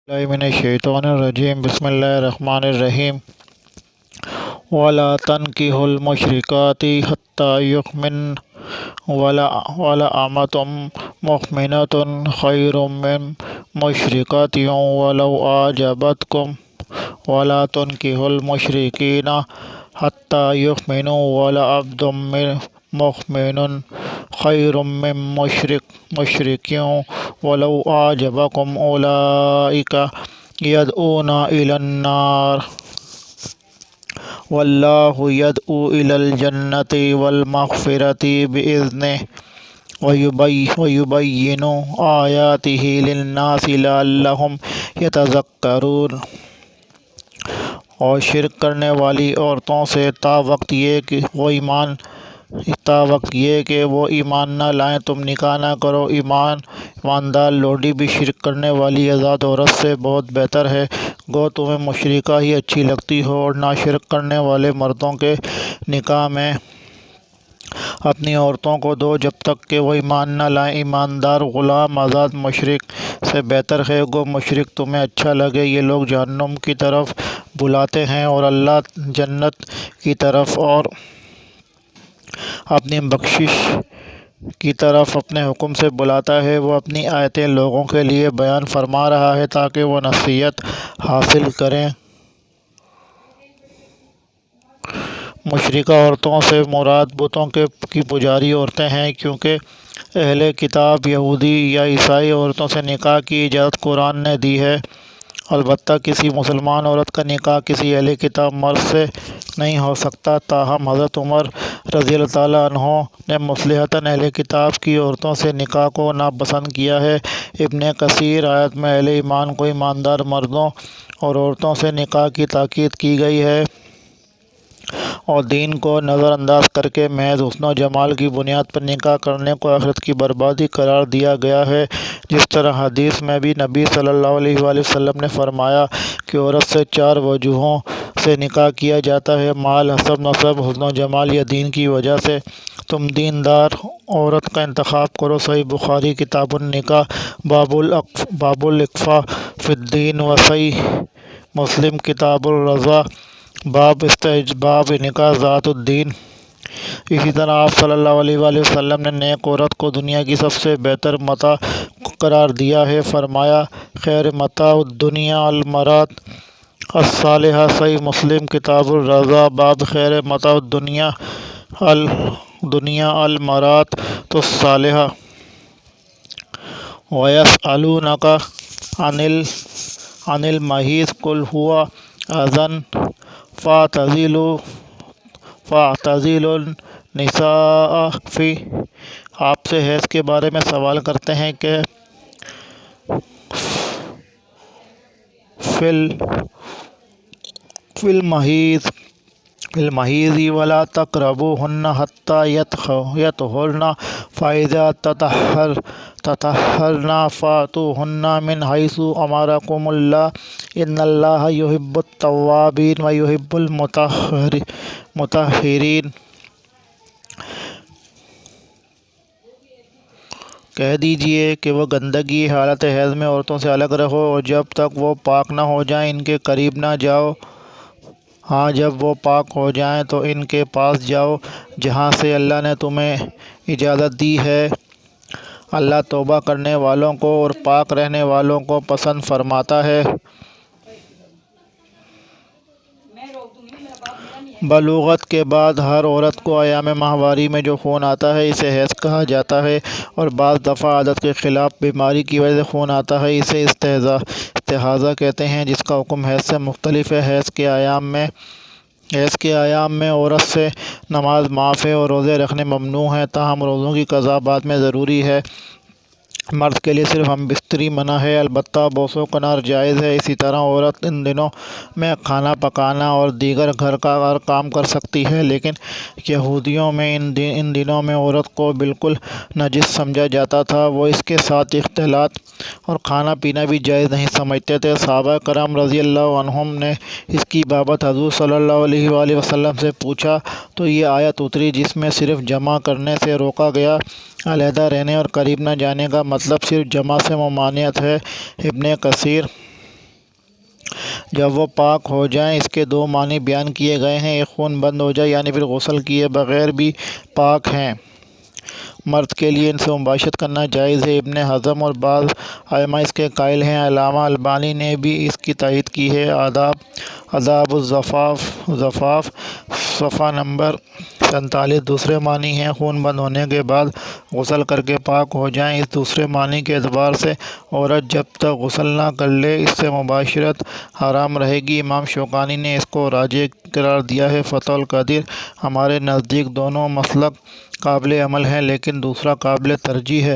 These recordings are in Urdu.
باللہ من الشیطان الرجیم بسم اللہ الرحمن الرحیم وَلَا تَنْكِحُوا الْمُشْرِكَاتِ حَتَّى يُؤْمِنَّ وَلَأَمَةٌ مُؤْمِنَةٌ خَيْرٌ مِّن مُّشْرِكَةٍ وَلَوْ أَعْجَبَتْكُمْ وَلَا تُنْكِحُوا الْمُشْرِكِينَ حَتَّى يُؤْمِنُوا وَلَعَبْدٌ مُؤْمِنٌ خَيْرٌ مِّن مُّشْرِكٍ وَلَوْ أَعْجَبَكُمْ أُولَٰئِكَ يَدْعُونَ إِلَى النَّارِ وَاللَّهُ يَدْعُو إِلَى الْجَنَّةِ وَالْمَغْفِرَةِ بِإِذْنِهِ وَيُبَيِّنُ آيَاتِهِ لِلنَّاسِ لَعَلَّهُمْ يَتَذَكَّرُونَ۔ اور شرک کرنے والی عورتوں سے تا وقت یہ کہ وہ ایمان نہ لائیں تم نکاح نہ کرو۔ ایماندار لوڈی بھی شرک کرنے والی آزاد عورت سے بہت بہتر ہے، گو تمہیں مشرکہ ہی اچھی لگتی ہو، اور نہ شرک کرنے والے مردوں کے نکاح میں اپنی عورتوں کو دو جب تک کہ وہ ایمان نہ لائیں۔ ایماندار غلام آزاد مشرک سے بہتر ہے، گو مشرک تمہیں اچھا لگے۔ یہ لوگ جہنم کی طرف بلاتے ہیں اور اللہ جنت کی طرف اور اپنی بخشش کی طرف اپنے حکم سے بلاتا ہے۔ وہ اپنی آیتیں لوگوں کے لیے بیان فرما رہا ہے تاکہ وہ نصیحت حاصل کریں۔ مشرکہ عورتوں سے مراد بتوں کی پجاری عورتیں ہیں، کیونکہ اہل کتاب یہودی یا عیسائی عورتوں سے نکاح کی اجازت قرآن نے دی ہے۔ البتہ کسی مسلمان عورت کا نکاح کسی اہل کتاب مرد سے نہیں ہو سکتا۔ تاہم حضرت عمر رضی اللہ تعالیٰ عنہ نے مصلحتاً اہل کتاب کی عورتوں سے نکاح کو ناپسند کیا ہے۔ ابن کثیر آیت میں اہل ایمان کو ایماندار مردوں اور عورتوں سے نکاح کی تاکید کی گئی ہے اور دین کو نظر انداز کر کے محض حسن و جمال کی بنیاد پر نکاح کرنے کو آخرت کی بربادی قرار دیا گیا ہے۔ جس طرح حدیث میں بھی نبی صلی اللہ علیہ وآلہ وسلم نے فرمایا کہ عورت سے 4 وجوہوں سے نکاح کیا جاتا ہے: مال، حسب، نسب، حسن و جمال یا دین کی وجہ سے۔ تم دیندار عورت کا انتخاب کرو۔ صحیح بخاری کتاب النکاح باب الاکفاء فی الدین، و صحیح مسلم کتاب الرضاع باب استحباب نکاح ذات الدین۔ اسی طرح آپ صلی اللہ علیہ وآلہ وسلم نے نیک عورت کو دنیا کی سب سے بہتر متاع قرار دیا ہے۔ فرمایا خیر متاع الدنیا المرأۃ الصالحہ۔ صحیح مسلم کتاب الرضاع باب خیر متاع الدنیا المرأۃ الصالحہ۔ وَيَسْأَلُونَكَ عَنِ الْمَحِيضِ قُلْ هُوَ أَذًى فَاعْتَزِلُوا النِّسَاءَ آپ سے حیض کے بارے میں سوال کرتے ہیں کہ فی المحیض ولا تقربوہن حتی یطہرن فإذا تطہرن فأتوہن من حیث امرکم اللہ ان اللہ یحب التوابین ویحب المطہرین۔ کہہ دیجئے کہ وہ گندگی حالت حیض میں عورتوں سے الگ رہو، اور جب تک وہ پاک نہ ہو جائیں ان کے قریب نہ جاؤ۔ ہاں جب وہ پاک ہو جائیں تو ان کے پاس جاؤ جہاں سے اللہ نے تمہیں اجازت دی ہے۔ اللہ توبہ کرنے والوں کو اور پاک رہنے والوں کو پسند فرماتا ہے۔ بلوغت کے بعد ہر عورت کو ایام ماہواری میں جو خون آتا ہے اسے حیض کہا جاتا ہے، اور بعض دفعہ عادت کے خلاف بیماری کی وجہ سے خون آتا ہے، اسے استحاضہ کہتے ہیں، جس کا حکم حیض سے مختلف ہے۔ حیض کے ایام میں عورت سے نماز معاف ہے اور روزے رکھنے ممنوع ہیں، تاہم روزوں کی قضا بعد میں ضروری ہے۔ مرد کے لیے صرف ہم بستری منع ہے، البتہ بوس و کنار جائز ہے۔ اسی طرح عورت ان دنوں میں کھانا پکانا اور دیگر گھر کا ہر کام کر سکتی ہے، لیکن یہودیوں میں ان دنوں میں عورت کو بالکل نجس سمجھا جاتا تھا۔ وہ اس کے ساتھ اختلاط اور کھانا پینا بھی جائز نہیں سمجھتے تھے۔ صحابہ کرام رضی اللہ عنہم نے اس کی بابت حضور صلی اللہ علیہ وآلہ وسلم سے پوچھا تو یہ آیت اتری جس میں صرف جمع کرنے سے روکا گیا، علیحدہ رہنے اور قریب نہ جانے کا مطلب صرف جمع سے ممانعت ہے۔ ابن کثیر جب وہ پاک ہو جائیں۔ اس کے دو معنی بیان کیے گئے ہیں، ایک خون بند ہو جائے یعنی پھر غسل کیے بغیر بھی پاک ہیں۔ مرد کے لیے ان سے مباشرت کرنا جائز ہے۔ ابن حزم اور بعض ائمہ اس کے قائل ہیں۔ علامہ البانی نے بھی اس کی تائید کی ہے۔ آداب الزفاف صفحہ نمبر 47۔ دوسرے معنی ہیں خون بند ہونے کے بعد غسل کر کے پاک ہو جائیں۔ اس دوسرے معنی کے اعتبار سے عورت جب تک غسل نہ کر لے اس سے مباشرت حرام رہے گی۔ امام شوکانی نے اس کو راجح قرار دیا ہے۔ فتح القدیر۔ ہمارے نزدیک دونوں مسلک قابل عمل ہیں لیکن دوسرا قابل ترجیح ہے۔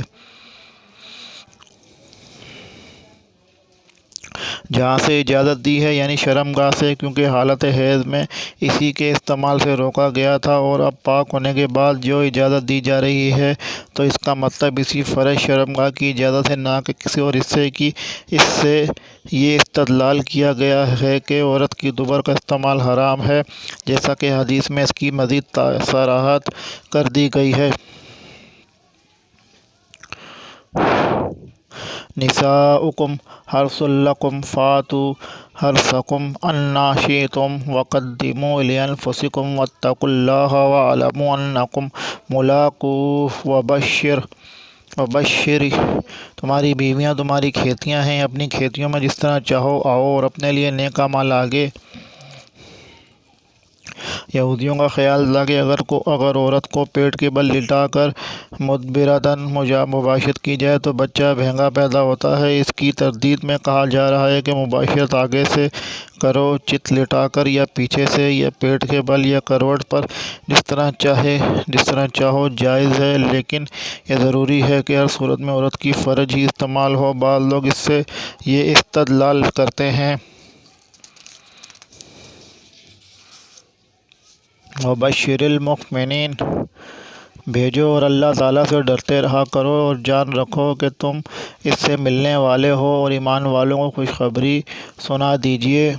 جہاں سے اجازت دی ہے یعنی شرمگاہ سے، کیونکہ حالت حیض میں اسی کے استعمال سے روکا گیا تھا، اور اب پاک ہونے کے بعد جو اجازت دی جا رہی ہے تو اس کا مطلب اسی فرض شرمگاہ کی اجازت ہے، نہ کہ کسی اور حصے کی۔ اس سے یہ استدلال کیا گیا ہے کہ عورت کی دبر کا استعمال حرام ہے، جیسا کہ حدیث میں اس کی مزید صراحت کر دی گئی ہے۔ نساؤکم حرث لکم فاتوا حرثکم انا شئتم وقدموا لانفسکم واتقوا اللہ واعلموا انکم ملاقوہ وبشر۔ تمہاری بیویاں تمہاری کھیتیاں ہیں، اپنی کھیتیوں میں جس طرح چاہو آؤ اور اپنے لیے نیک اعمال آگے۔ یہودیوں کا خیال تھا کہ اگر عورت کو پیٹ کے بل لٹا کر مدبرتاً مباشرت کی جائے تو بچہ بھینگا پیدا ہوتا ہے۔ اس کی تردید میں کہا جا رہا ہے کہ مباشرت آگے سے کرو، چت لٹا کر، یا پیچھے سے، یا پیٹ کے بل یا کروٹ پر، جس طرح چاہو جائز ہے، لیکن یہ ضروری ہے کہ ہر صورت میں عورت کی فرج ہی استعمال ہو۔ بعض لوگ اس سے یہ استدلال کرتے ہیں وَبَشِّرِ الْمُؤْمِنِينَ، بھیجو اور اللہ تعالیٰ سے ڈرتے رہا کرو اور جان رکھو کہ تم اس سے ملنے والے ہو، اور ایمان والوں کو خوشخبری سنا دیجیے۔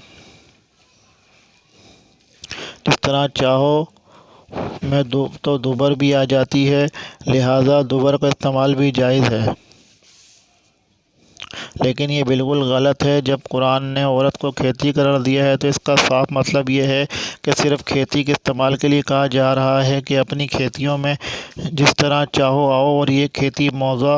جس طرح چاہو میں تو دبر بھی آ جاتی ہے، لہٰذا دبر کا استعمال بھی جائز ہے۔ لیکن یہ بالکل غلط ہے۔ جب قرآن نے عورت کو کھیتی قرار دیا ہے تو اس کا صاف مطلب یہ ہے کہ صرف کھیتی کے استعمال کے لیے کہا جا رہا ہے کہ اپنی کھیتیوں میں جس طرح چاہو آؤ، اور یہ کھیتی موضع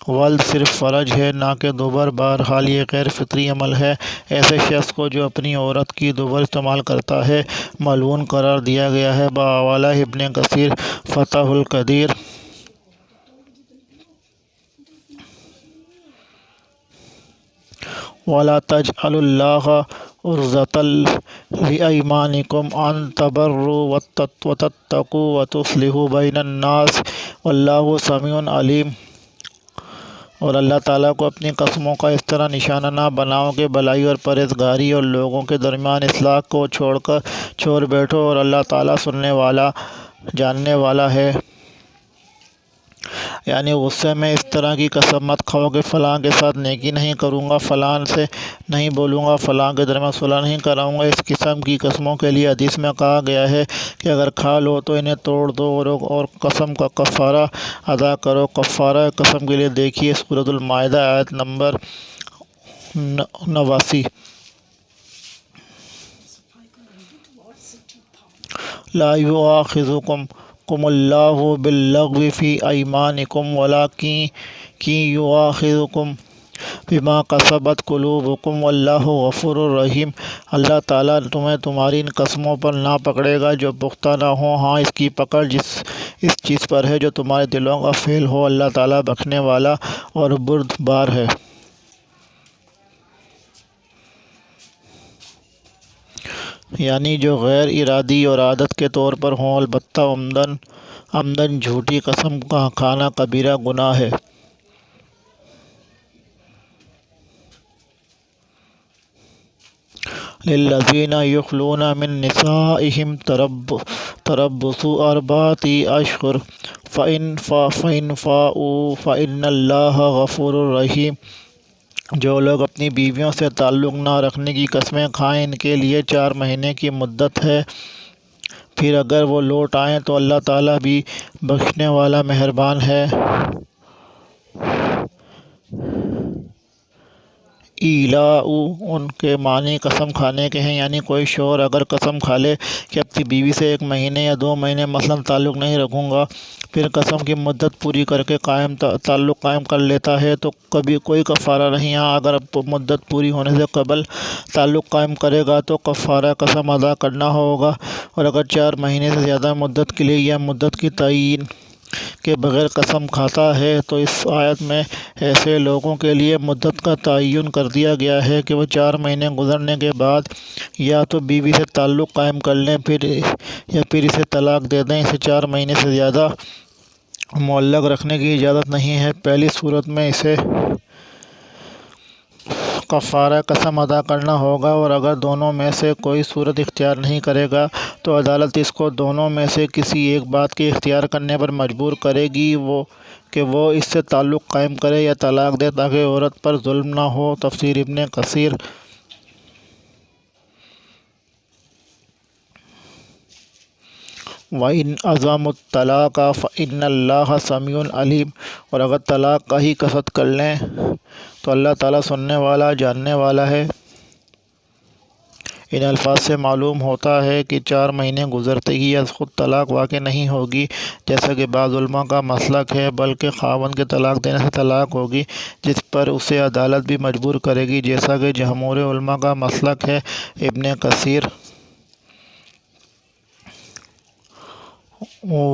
ولد صرف فرج ہے، نہ کہ دبر۔ بہرحال یہ غیر فطری عمل ہے۔ ایسے شخص کو جو اپنی عورت کی دبر استعمال کرتا ہے ملعون قرار دیا گیا ہے۔ بحوالہ ابن کثیر فتح القدیر۔ وَلَا تَجْعَلُوا اللَّهَ عُرْضَةً لِأَيْمَانِكُمْ أَن تَبَرُّوا وَتَتَّقُوا وَتُصْلِحُوا بَيْنَ النَّاسِ وَاللَّهُ سَمِيعٌ عَلِيمٌ۔ اور اللہ تعالیٰ کو اپنی قسموں کا اس طرح نشانہ نہ بناؤ کہ بھلائی اور پرہیزگاری اور لوگوں کے درمیان اصلاح کو چھوڑ بیٹھو، اور اللہ تعالیٰ سننے والا جاننے والا ہے۔ یعنی غصے میں اس طرح کی قسم مت کھاؤ کہ فلاں کے ساتھ نیکی نہیں کروں گا، فلاں سے نہیں بولوں گا، فلاں کے درمیان صلح نہیں کراؤں گا۔ اس قسم کی قسموں کے لیے حدیث میں کہا گیا ہے کہ اگر کھا لو تو انہیں توڑ دو اور قسم کا کفارہ ادا کرو۔ کفارہ قسم کے لیے دیکھیے سورۃ المائدہ آیت نمبر 89۔ لا یؤاخذکم اللہ باللغو فی ایمانکم ولکن یؤاخذکم بما کسبت قلوبکم واللہ غفور رحیم۔ اللہ تعالیٰ تمہیں تمہاری ان قسموں پر نہ پکڑے گا جو پختہ نہ ہوں، ہاں اس کی پکڑ اس چیز پر ہے جو تمہارے دلوں کا فعل ہو۔ اللہ تعالیٰ بخشنے والا اور بردبار ہے۔ یعنی جو غیر ارادی اور عادت کے طور پر ہوں، البتہ عمدن جھوٹی قسم کا کھانا کبیرہ گناہ ہے۔ للذین یخلون من نسائہم تربص اربعۃ اشہر فإن فاؤوا فإن اللہ غفور رحیم۔ جو لوگ اپنی بیویوں سے تعلق نہ رکھنے کی قسمیں کھائیں ان کے لیے 4 مہینے کی مدت ہے، پھر اگر وہ لوٹ آئیں تو اللہ تعالیٰ بھی بخشنے والا مہربان ہے۔ ایلاء ان کے معنی قسم کھانے کے ہیں، یعنی کوئی شوہر اگر قسم کھا لے کہ اپنی بیوی سے 1 مہینے یا 2 مہینے مثلاً تعلق نہیں رکھوں گا، پھر قسم کی مدت پوری کر کے تعلق قائم کر لیتا ہے تو کبھی کوئی کفارہ نہیں۔ ہاں اگر مدت پوری ہونے سے قبل تعلق قائم کرے گا تو کفارہ قسم ادا کرنا ہوگا، اور اگر 4 مہینے سے زیادہ مدت کے لیے یا مدت کی تعین کے بغیر قسم کھاتا ہے تو اس آیت میں ایسے لوگوں کے لیے مدت کا تعین کر دیا گیا ہے کہ وہ 4 مہینے گزرنے کے بعد یا تو بیوی سے تعلق قائم کر لیں یا پھر اسے طلاق دے دیں۔ اسے 4 مہینے سے زیادہ معلق رکھنے کی اجازت نہیں ہے۔ پہلی صورت میں اسے کفارہ قسم ادا کرنا ہوگا، اور اگر دونوں میں سے کوئی صورت اختیار نہیں کرے گا تو عدالت اس کو دونوں میں سے کسی ایک بات کے اختیار کرنے پر مجبور کرے گی کہ وہ اس سے تعلق قائم کرے یا طلاق دے، تاکہ عورت پر ظلم نہ ہو۔ تفسیر ابن کثیر۔ وَإِنْ عَزَمُوا الطَّلَاقَ فَإِنَّ اللَّهَ سَمِيعٌ عَلِيمٌ، اور اگر طلاق کا ہی قصد کر لیں تو اللہ تعالیٰ سننے والا جاننے والا ہے۔ ان الفاظ سے معلوم ہوتا ہے کہ 4 مہینے گزرتے ہی از خود طلاق واقع نہیں ہوگی، جیسا کہ بعض علماء کا مسلک ہے، بلکہ خاوند کے طلاق دینے سے طلاق ہوگی، جس پر اسے عدالت بھی مجبور کرے گی، جیسا کہ جمہور علماء کا مسلک ہے۔ ابن کثیر۔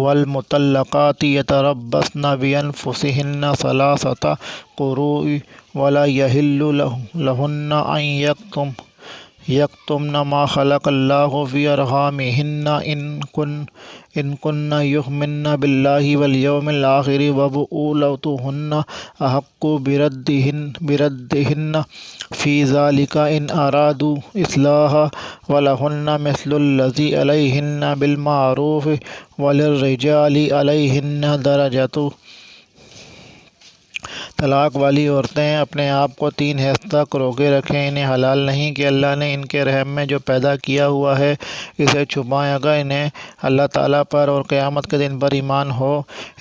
والمطلقات يتربصن بأنفسهن 3 قروء ولا يحل لهن أن يكتمن ما خلق الله في أرحامهن إن كن يؤمن بالله واليوم الآخر وبؤولتهن أحق بردهن في ذلك إن أرادوا إصلاحا ولهن مثل الذي عليهن بالمعروف وللرجال عليهن درجة۔ طلاق والی عورتیں اپنے آپ کو 3 حیض تک روکے رکھیں، انہیں حلال نہیں کہ اللہ نے ان کے رحم میں جو پیدا کیا ہوا ہے اسے چھپائیں، اگر انہیں اللہ تعالیٰ پر اور قیامت کے دن پر ایمان ہو۔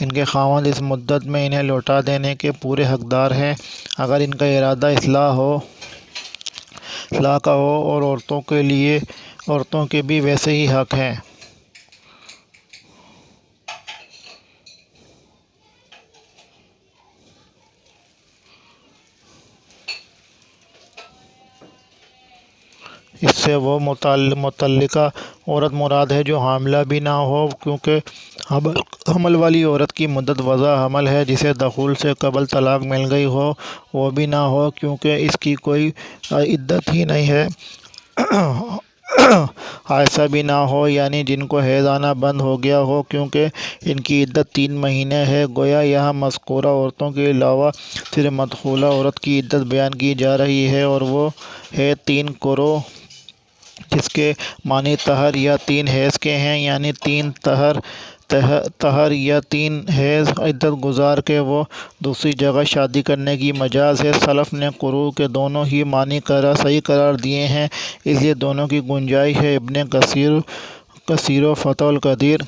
ان کے خاوند اس مدت میں انہیں لوٹا دینے کے پورے حقدار ہیں، اگر ان کا ارادہ اصلاح کا ہو، اور عورتوں کے بھی ویسے ہی حق ہیں۔ اس سے وہ متعلقہ عورت مراد ہے جو حاملہ بھی نہ ہو، کیونکہ حمل والی عورت کی مدت وضع حمل ہے، جسے دخول سے قبل طلاق مل گئی ہو، وہ بھی نہ ہو کیونکہ اس کی کوئی عدت ہی نہیں ہے۔ حائضہ بھی نہ ہو، یعنی جن کو حیض آنا بند ہو گیا ہو، کیونکہ ان کی عدت 3 مہینے ہے۔ گویا یہاں مذکورہ عورتوں کے علاوہ صرف مدخولہ عورت کی عدت بیان کی جا رہی ہے، اور وہ ہے 3 قروء، جس کے معنی طہر یا 3 حیض کے ہیں، یعنی 3 طہر یا 3 حیض عدت گزار کے وہ دوسری جگہ شادی کرنے کی مجاز ہے۔ سلف نے قروء کے دونوں ہی معنی صحیح قرار دیے ہیں، اس لیے دونوں کی گنجائش ہے۔ ابن کثیر و فتح القدیر۔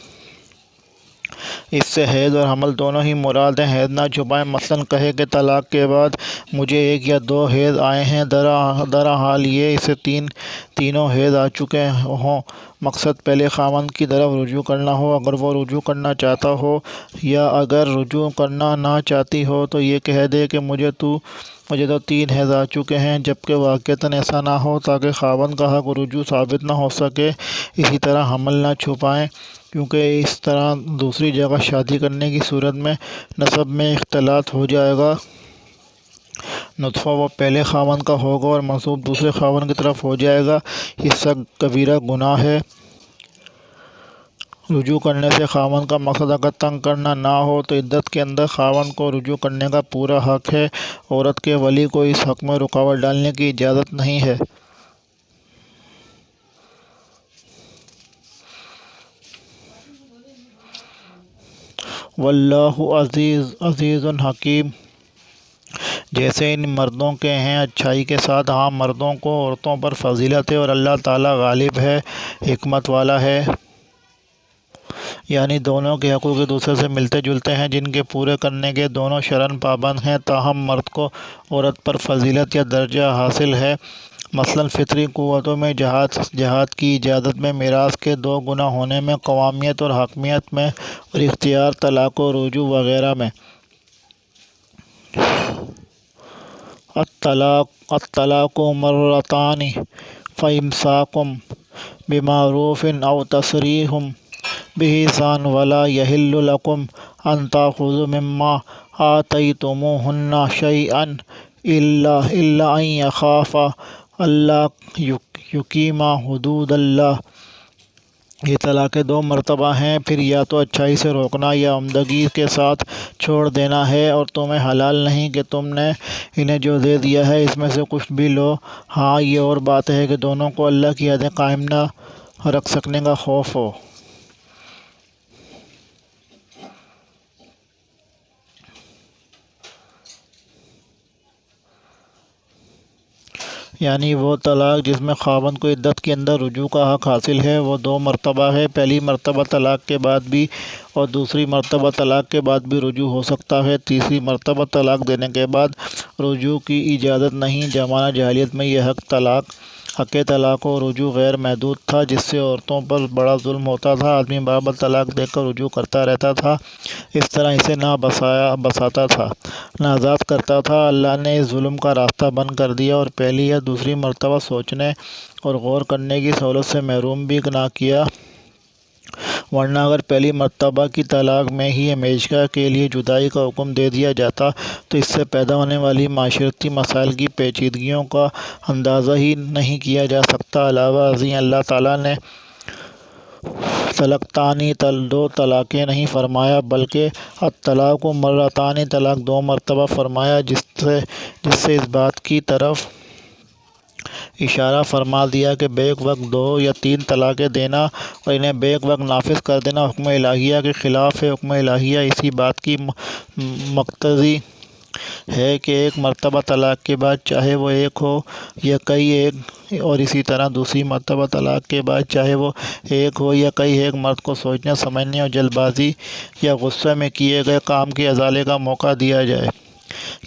اس سے حیض اور حمل دونوں ہی مراد ہیں۔ حیض نہ چھپائیں، مثلاً کہے کہ طلاق کے بعد مجھے 1 یا 2 حیض آئے ہیں، درحال یہ اسے تینوں حیض آ چکے ہوں۔ مقصد پہلے خاوند کی طرف رجوع کرنا ہو، اگر وہ رجوع کرنا چاہتا ہو، یا اگر رجوع کرنا نہ چاہتی ہو تو یہ کہہ دے کہ مجھے تو 3 حیض آ چکے ہیں، جبکہ واقعتاً ایسا نہ ہو، تاکہ خاوند کا حق رجوع ثابت نہ ہو سکے۔ اسی طرح حمل نہ چھپائیں، کیونکہ اس طرح دوسری جگہ شادی کرنے کی صورت میں نسب میں اختلاط ہو جائے گا۔ نطفہ وہ پہلے خاوند کا ہوگا اور منسوب دوسرے خاوند کی طرف ہو جائے گا، یہ سخت کبیرہ گناہ ہے۔ رجوع کرنے سے خاوند کا مقصد اگر تنگ کرنا نہ ہو تو عدت کے اندر خاوند کو رجوع کرنے کا پورا حق ہے، عورت کے ولی کو اس حق میں رکاوٹ ڈالنے کی اجازت نہیں ہے۔ واللہ عزیز حکیم۔ جیسے ان مردوں کے ہیں اچھائی کے ساتھ، ہاں مردوں کو عورتوں پر فضیلت ہے، اور اللہ تعالیٰ غالب ہے، حکمت والا ہے۔ یعنی دونوں کے حقوق ایک دوسرے سے ملتے جلتے ہیں، جن کے پورے کرنے کے دونوں شرعاً پابند ہیں، تاہم مرد کو عورت پر فضیلت یا درجہ حاصل ہے۔ مثلاً فطری قوتوں میں جہاد کی اجازت میں، میراث کے دو گنا ہونے میں، قوامیت اور حاکمیت میں، اور اختیار، طلاق و رجوع وغیرہ میں۔ الطلاق مرتان فإمساک بمعروف أو تسریح بإحسان ولا يحل لكم أن تأخذوا مما آتيتموهن شيئا إلا أن يخافا ألا يقيما حدود الله۔ یہ طلاق دو مرتبہ ہیں، پھر یا تو اچھائی سے روکنا یا عمدگی کے ساتھ چھوڑ دینا ہے، اور تمہیں حلال نہیں کہ تم نے انہیں جو دے دیا ہے اس میں سے کچھ بھی لو۔ ہاں، یہ اور بات ہے کہ دونوں کو اللہ کی حدیں قائم نہ رکھ سکنے کا خوف ہو۔ یعنی وہ طلاق جس میں خاوند کو عدت کے اندر رجوع کا حق حاصل ہے، وہ دو مرتبہ ہے۔ پہلی مرتبہ طلاق کے بعد بھی اور دوسری مرتبہ طلاق کے بعد بھی رجوع ہو سکتا ہے۔ تیسری مرتبہ طلاق دینے کے بعد رجوع کی اجازت نہیں۔ زمانہ جاہلیت میں یہ حق طلاق و رجوع غیر محدود تھا، جس سے عورتوں پر بڑا ظلم ہوتا تھا۔ آدمی بار طلاق دے کر رجوع کرتا رہتا تھا، اس طرح اسے نہ بساتا تھا نہ آزاد کرتا تھا۔ اللہ نے اس ظلم کا راستہ بند کر دیا اور پہلی یا دوسری مرتبہ سوچنے اور غور کرنے کی سہولت سے محروم بھی نہ کیا، ورنہ اگر پہلی مرتبہ کی طلاق میں ہی ہمیشہ کے لیے جدائی کا حکم دے دیا جاتا تو اس سے پیدا ہونے والی معاشرتی مسائل کی پیچیدگیوں کا اندازہ ہی نہیں کیا جا سکتا۔ علاوہ ازیں اللہ تعالیٰ نے طلقتانی دو طلاقیں نہیں فرمایا، بلکہ الطلاق مرتان طلاق دو مرتبہ فرمایا، جس سے اس بات کی طرف اشارہ فرما دیا کہ بیک وقت دو یا تین طلاقیں دینا اور انہیں بیک وقت نافذ کر دینا حکم الہیہ کے خلاف ہے۔ حکم الہیہ اسی بات کی مقتضی ہے کہ ایک مرتبہ طلاق کے بعد چاہے وہ ایک ہو یا کئی ایک، اور اسی طرح دوسری مرتبہ طلاق کے بعد چاہے وہ ایک ہو یا کئی ایک، مرد کو سوچنے سمجھنے اور جلد بازی یا غصے میں کیے گئے کام کے ازالے کا موقع دیا جائے۔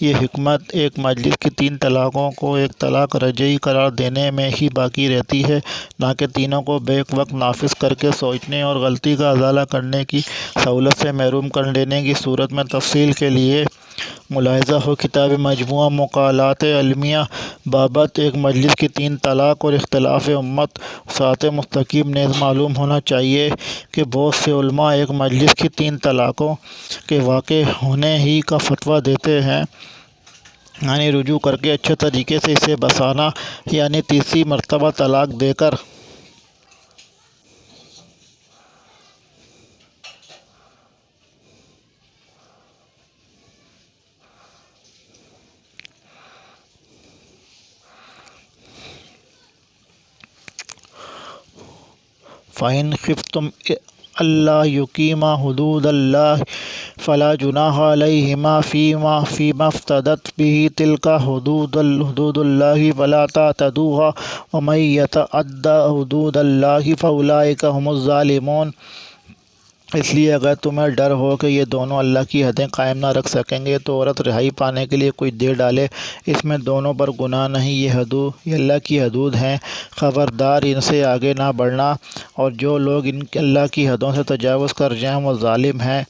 یہ حکمت ایک مجلس کی تین طلاقوں کو ایک طلاق رجعی قرار دینے میں ہی باقی رہتی ہے، نہ کہ تینوں کو بیک وقت نافذ کر کے سوچنے اور غلطی کا ازالہ کرنے کی سہولت سے محروم کر دینے کی صورت میں۔ تفصیل کے لیے ملاحظہ ہو کتاب مجموعہ مقالات علمیہ بابت ایک مجلس کی تین طلاق اور اختلاف امت وساط مستقیم نیز معلوم ہونا چاہیے کہ بہت سے علماء ایک مجلس کی تین طلاقوں کے واقع ہونے ہی کا فتویٰ دیتے ہیں، یعنی رجوع کر کے اچھے طریقے سے اسے بسانا، یعنی تیسری مرتبہ طلاق دے کر۔ فَإِنْ خِفْتُمْ أَلَّا يُقِيمَا حُدُودَ اللَّهِ فَلَا جُنَاحَ عَلَيْهِمَا فِيمَا افْتَدَتْ بِهِ تِلْكَ حُدُودُ اللَّهِ فَلَا تَعْتَدُوهَا وَمَن يَتَعَدَّ حُدُودَ اللَّهِ فَأُولَٰئِكَ هُمُ الظَّالِمُونَ۔ اس لیے اگر تمہیں ڈر ہو کہ یہ دونوں اللہ کی حدیں قائم نہ رکھ سکیں گے تو عورت رہائی پانے کے لیے کچھ دے ڈالے، اس میں دونوں پر گناہ نہیں۔ یہ اللہ کی حدود ہیں، خبردار ان سے آگے نہ بڑھنا، اور جو لوگ ان اللہ کی حدوں سے تجاوز کر جائیں وہ ظالم ہیں۔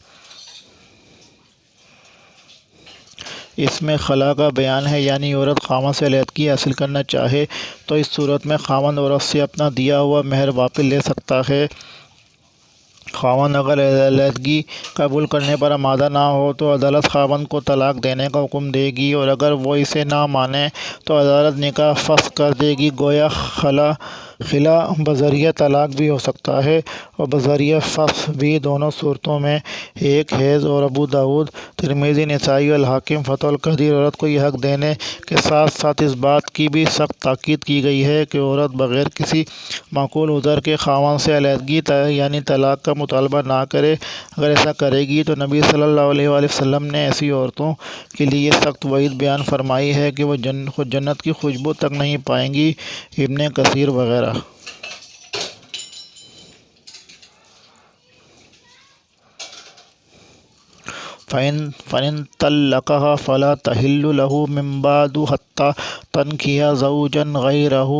اس میں خلا کا بیان ہے، یعنی عورت خاوند سے علیحدگی حاصل کرنا چاہے تو اس صورت میں خاوند عورت سے اپنا دیا ہوا مہر واپس لے سکتا ہے۔ خاوند اگر علیحدگی قبول کرنے پر آمادہ نہ ہو تو عدالت خاوند کو طلاق دینے کا حکم دے گی، اور اگر وہ اسے نہ مانے تو عدالت نکاح فسخ کر دے گی۔ گویا خلا بذریعہ طلاق بھی ہو سکتا ہے اور بذریعہ فسخ بھی، دونوں صورتوں میں ایک حیض۔ اور ابو داؤد، ترمذی، نسائی اور الحاکم فتح القدیر عورت کو یہ حق دینے کے ساتھ ساتھ اس بات کی بھی سخت تاکید کی گئی ہے کہ عورت بغیر کسی معقول عذر کے خاوند سے علیحدگی یعنی طلاق کا مطالبہ نہ کرے۔ اگر ایسا کرے گی تو نبی صلی اللہ علیہ وآلہ وسلم نے ایسی عورتوں کے لیے سخت وعید بیان فرمائی ہے کہ وہ جنت کی خوشبو تک نہیں پائیں گی۔ ابن کثیر وغیرہ۔ فَإِن طَلَّقَهَا فَلَا تَحِلُّ لَهُ مِن بَعْدُ حَتَّى تَنكِحَ زَوْجًا غَيْرَهُ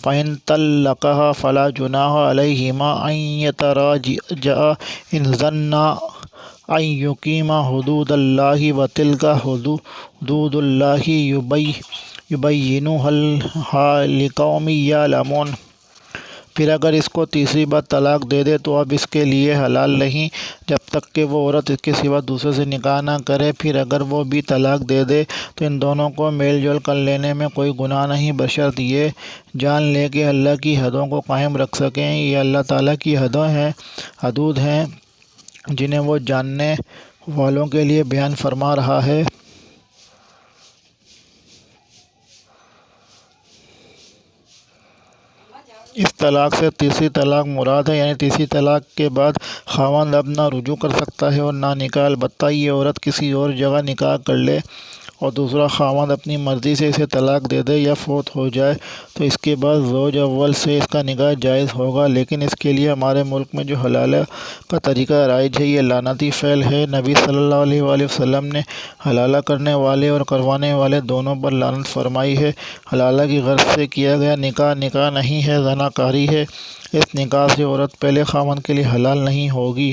فَإِن طَلَّقَهَا فَلَا جُنَاحَ عَلَيْهِمَا أَن يَتَرَاجَعَا إِن ظَنَّا أَن يُقِيمَا حُدُودَ اللَّهِ وَتِلْكَ حُدُودُ اللَّهِ يُبَيِّنُهَا لِقَوْمٍ يَعْلَمُونَ۔ پھر اگر اس کو تیسری بار طلاق دے دے تو اب اس کے لیے حلال نہیں جب تک کہ وہ عورت اس کے سوا دوسرے سے نکاح نہ کرے۔ پھر اگر وہ بھی طلاق دے دے تو ان دونوں کو میل جول کر لینے میں کوئی گناہ نہیں، بشرط یہ جان لے کہ اللہ کی حدوں کو قائم رکھ سکیں۔ یہ اللہ تعالیٰ کی حدود ہیں جنہیں وہ جاننے والوں کے لیے بیان فرما رہا ہے۔ اس طلاق سے تیسری طلاق مراد ہے، یعنی تیسری طلاق کے بعد خاوند اب نہ رجوع کر سکتا ہے اور نہ نکاح، البتہ یہ عورت کسی اور جگہ نکاح کر لے اور دوسرا خاوند اپنی مرضی سے اسے طلاق دے دے یا فوت ہو جائے تو اس کے بعد زوج اول سے اس کا نکاح جائز ہوگا، لیکن اس کے لیے ہمارے ملک میں جو حلالہ کا طریقہ رائج ہے یہ لعنتی فعل ہے۔ نبی صلی اللہ علیہ وآلہ وسلم نے حلالہ کرنے والے اور کروانے والے دونوں پر لعنت فرمائی ہے۔ حلالہ کی غرض سے کیا گیا نکاح نکاح نہیں ہے، زنا کاری ہے۔ اس نکاح سے عورت پہلے خاوند کے لیے حلال نہیں ہوگی۔